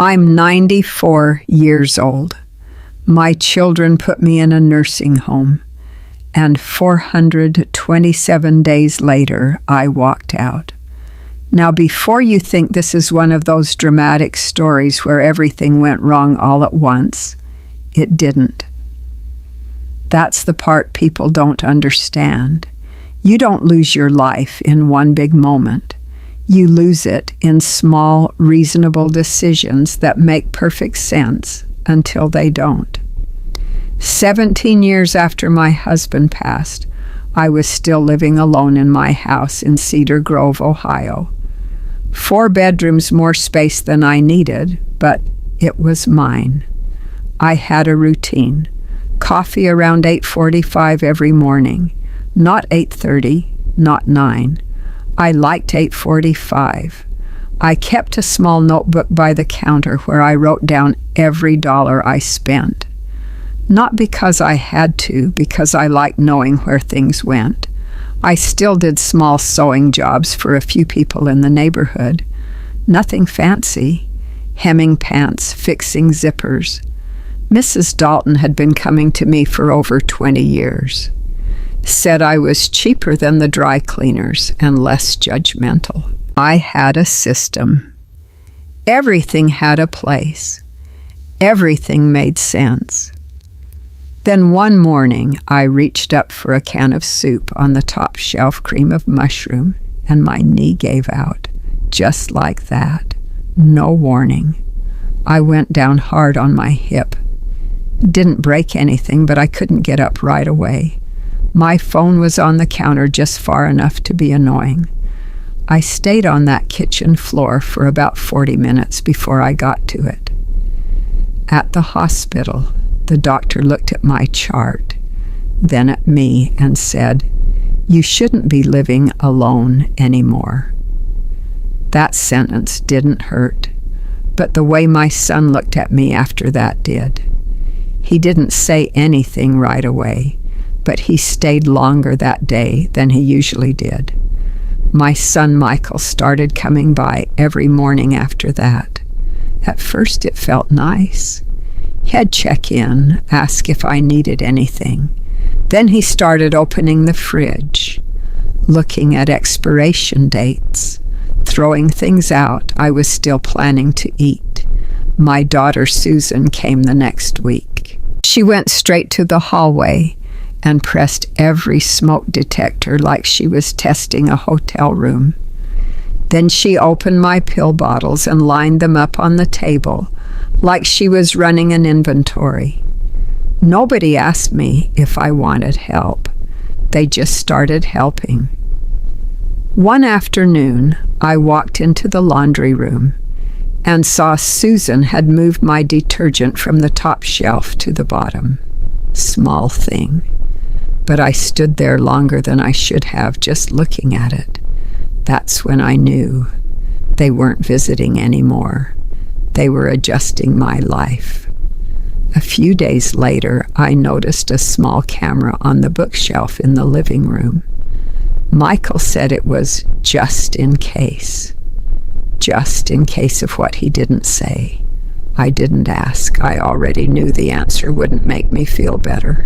I'm 94 years old. My children put me in a nursing home, and 427 days later, I walked out. Now, before you think this is one of those dramatic stories where everything went wrong all at once, it didn't. That's the part people don't understand. You don't lose your life in one big moment. You lose it in small, reasonable decisions that make perfect sense until they don't. 17 years after my husband passed, I was still living alone in my house in Cedar Grove, Ohio. 4 bedrooms, more space than I needed, but it was mine. I had a routine. Coffee around 8:45 every morning. Not 8:30, not 9. I liked 8:45. I kept a small notebook by the counter where I wrote down every dollar I spent. Not because I had to, because I liked knowing where things went. I still did small sewing jobs for a few people in the neighborhood. Nothing fancy. Hemming pants, fixing zippers. Mrs. Dalton had been coming to me for over 20 years. Said I was cheaper than the dry cleaners and less judgmental. I had a system. Everything had a place. Everything made sense. Then one morning, I reached up for a can of soup on the top shelf, cream of mushroom, and my knee gave out. Just like that. No warning. I went down hard on my hip. Didn't break anything, but I couldn't get up right away. My phone was on the counter just far enough to be annoying. I stayed on that kitchen floor for about 40 minutes before I got to it. At the hospital, the doctor looked at my chart, then at me, and said, "You shouldn't be living alone anymore." That sentence didn't hurt, but the way my son looked at me after that did. He didn't say anything right away, but he stayed longer that day than he usually did. My son Michael started coming by every morning after that. At first it felt nice. He'd check in, ask if I needed anything. Then he started opening the fridge, looking at expiration dates, throwing things out I was still planning to eat. My daughter Susan came the next week. She went straight to the hallway and pressed every smoke detector like she was testing a hotel room. Then she opened my pill bottles and lined them up on the table like she was running an inventory. Nobody asked me if I wanted help. They just started helping. One afternoon, I walked into the laundry room and saw Susan had moved my detergent from the top shelf to the bottom. Small thing. But I stood there longer than I should have just looking at it. That's when I knew they weren't visiting anymore. They were adjusting my life. A few days later, I noticed a small camera on the bookshelf in the living room. Michael said it was just in case. Just in case of what he didn't say. I didn't ask. I already knew the answer wouldn't make me feel better.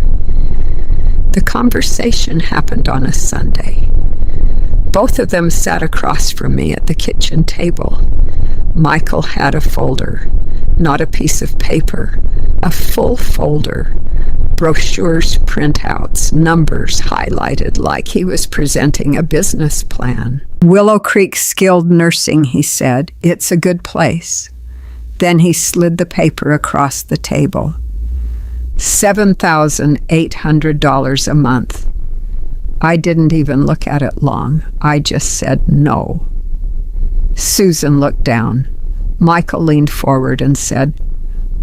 The conversation happened on a Sunday. Both of them sat across from me at the kitchen table. Michael had a folder, not a piece of paper, a full folder. Brochures, printouts, numbers highlighted like he was presenting a business plan. Willow Creek Skilled Nursing, he said. It's a good place. Then he slid the paper across the table. $7,800 a month. I didn't even look at it long. I just said no. Susan looked down. Michael leaned forward and said,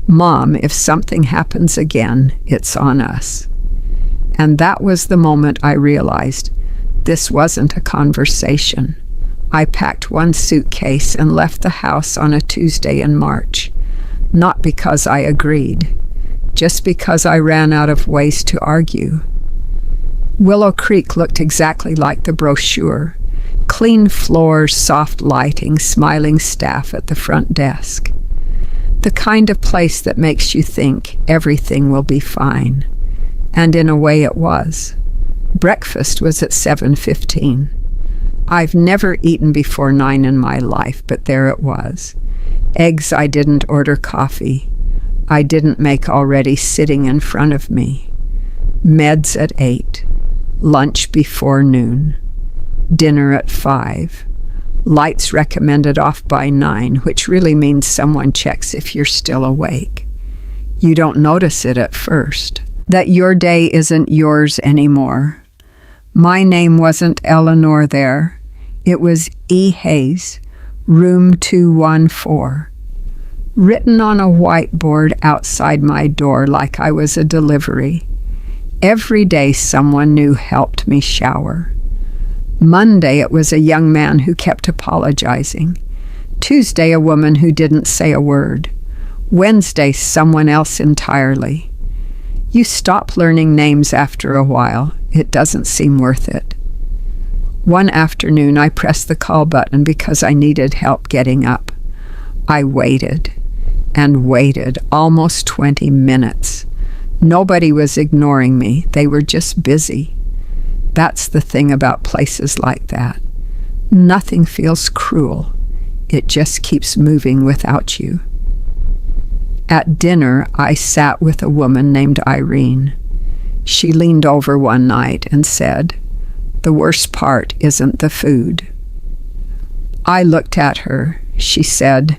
"Mom, if something happens again, it's on us." And that was the moment I realized this wasn't a conversation. I packed one suitcase and left the house on a Tuesday in March. Not because I agreed, just because I ran out of ways to argue. Willow Creek looked exactly like the brochure. Clean floors, soft lighting, smiling staff at the front desk. The kind of place that makes you think everything will be fine. And in a way it was. Breakfast was at 7:15. I've never eaten before 9 in my life, but there it was. Eggs I didn't order, coffee I didn't make already sitting in front of me. Meds at 8. Lunch before noon. Dinner at 5. Lights recommended off by 9, which really means someone checks if you're still awake. You don't notice it at first, that your day isn't yours anymore. My name wasn't Eleanor there. It was E. Hayes, room 214. Written on a whiteboard outside my door like I was a delivery. Every day someone new helped me shower. Monday it was a young man who kept apologizing. Tuesday a woman who didn't say a word. Wednesday someone else entirely. You stop learning names after a while. It doesn't seem worth it. One afternoon I pressed the call button because I needed help getting up. I waited and waited almost 20 minutes. Nobody was ignoring me. They were just busy. That's the thing about places like that. Nothing feels cruel. It just keeps moving without you. At dinner, I sat with a woman named Irene. She leaned over one night and said, "The worst part isn't the food." I looked at her. She said,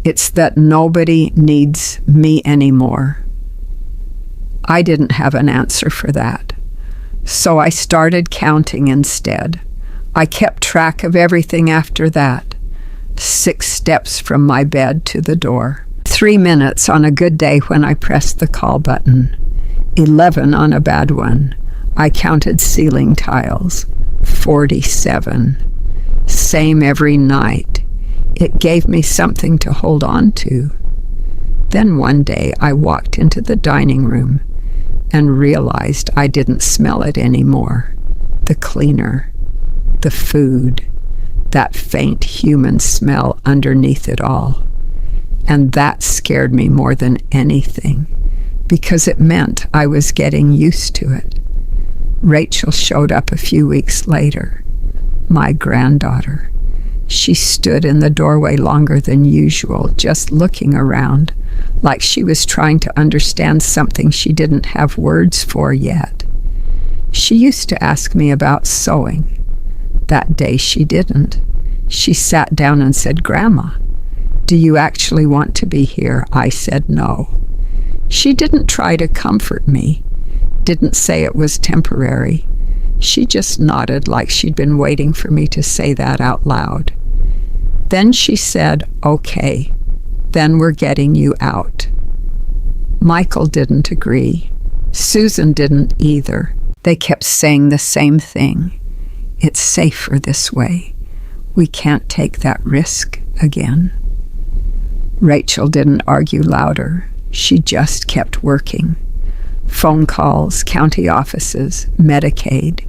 "It's that nobody needs me anymore." I didn't have an answer for that. So I started counting instead. I kept track of everything after that. 6 steps from my bed to the door. 3 minutes on a good day when I pressed the call button. 11 on a bad one. I counted ceiling tiles. 47. Same every night. It gave me something to hold on to. Then one day I walked into the dining room and realized I didn't smell it anymore. The cleaner, the food, that faint human smell underneath it all. And that scared me more than anything, because it meant I was getting used to it. Rachel showed up a few weeks later, my granddaughter. She stood in the doorway longer than usual, just looking around, like she was trying to understand something she didn't have words for yet. She used to ask me about sewing. That day she didn't. She sat down and said, "Grandma, do you actually want to be here?" I said no. She didn't try to comfort me, didn't say it was temporary. She just nodded like she'd been waiting for me to say that out loud. Then she said, "Okay, then we're getting you out." Michael didn't agree. Susan didn't either. They kept saying the same thing. It's safer this way. We can't take that risk again. Rachel didn't argue louder. She just kept working. Phone calls, county offices, Medicaid.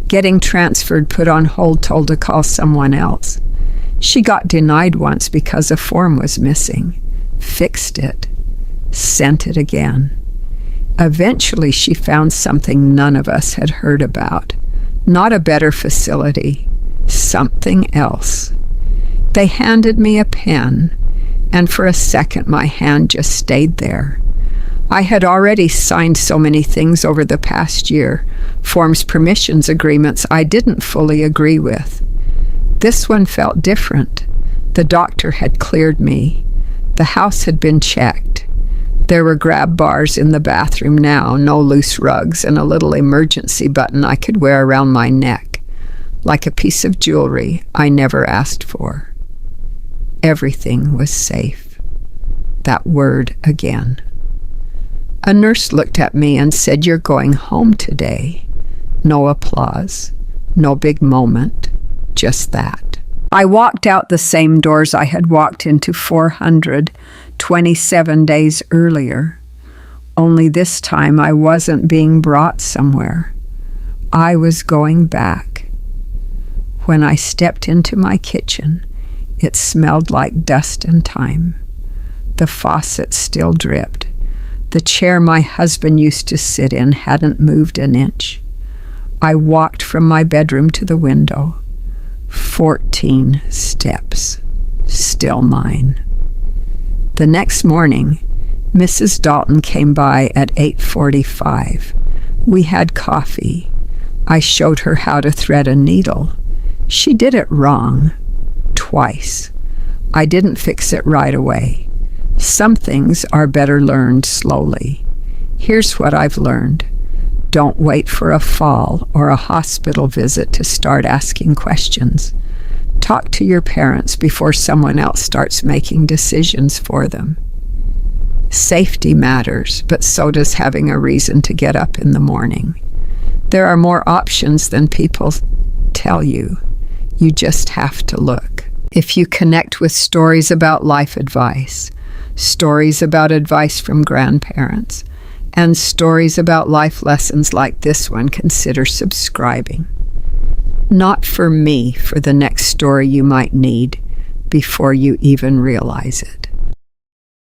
Getting transferred, put on hold, told to call someone else. She got denied once because a form was missing. Fixed it. Sent it again. Eventually she found something none of us had heard about. Not a better facility. Something else. They handed me a pen, and for a second my hand just stayed there. I had already signed so many things over the past year, forms, permissions, agreements I didn't fully agree with. This one felt different. The doctor had cleared me. The house had been checked. There were grab bars in the bathroom now, no loose rugs, and a little emergency button I could wear around my neck, like a piece of jewelry I never asked for. Everything was safe. That word again. A nurse looked at me and said, "You're going home today." No applause, no big moment, just that. I walked out the same doors I had walked into 427 days earlier. Only this time I wasn't being brought somewhere. I was going back. When I stepped into my kitchen, it smelled like dust and thyme. The faucet still dripped. The chair my husband used to sit in hadn't moved an inch. I walked from my bedroom to the window. 14 steps. Still mine. The next morning, Mrs. Dalton came by at 8:45. We had coffee. I showed her how to thread a needle. She did it wrong. Twice. I didn't fix it right away. Some things are better learned slowly. Here's what I've learned. Don't wait for a fall or a hospital visit to start asking questions. Talk to your parents before someone else starts making decisions for them. Safety matters, but so does having a reason to get up in the morning. There are more options than people tell you. You just have to look. If you connect with stories about life advice, stories about advice from grandparents, and stories about life lessons like this one, consider subscribing. Not for me, for the next story you might need before you even realize it.